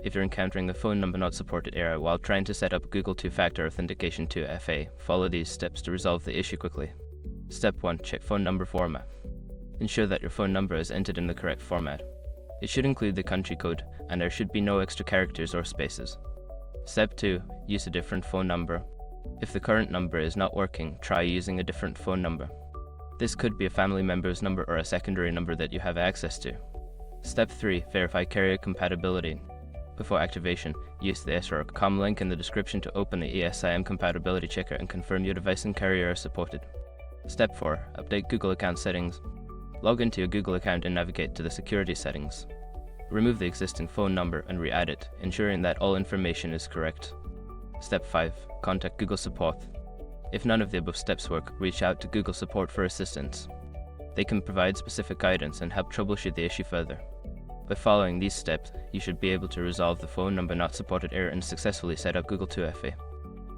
If you're encountering a phone number not supported error while trying to set up Google Two-Factor Authentication 2FA, follow these steps to resolve the issue quickly. Step 1. Check phone number format. Ensure that your phone number is entered in the correct format. It should include the country code, and there should be no extra characters or spaces. Step 2. Use a different phone number. If the current number is not working, try using a different phone number. This could be a family member's number or a secondary number that you have access to. Step 3. Verify carrier compatibility. Before activation, use the SR.com link in the description to open the ESIM compatibility checker and confirm your device and carrier are supported. Step 4. Update Google account settings. Log into your Google account and navigate to the security settings. Remove the existing phone number and re-add it, ensuring that all information is correct. Step 5. Contact Google Support. If none of the above steps work, reach out to Google Support for assistance. They can provide specific guidance and help troubleshoot the issue further. By following these steps, you should be able to resolve the phone number not supported error and successfully set up Google 2FA.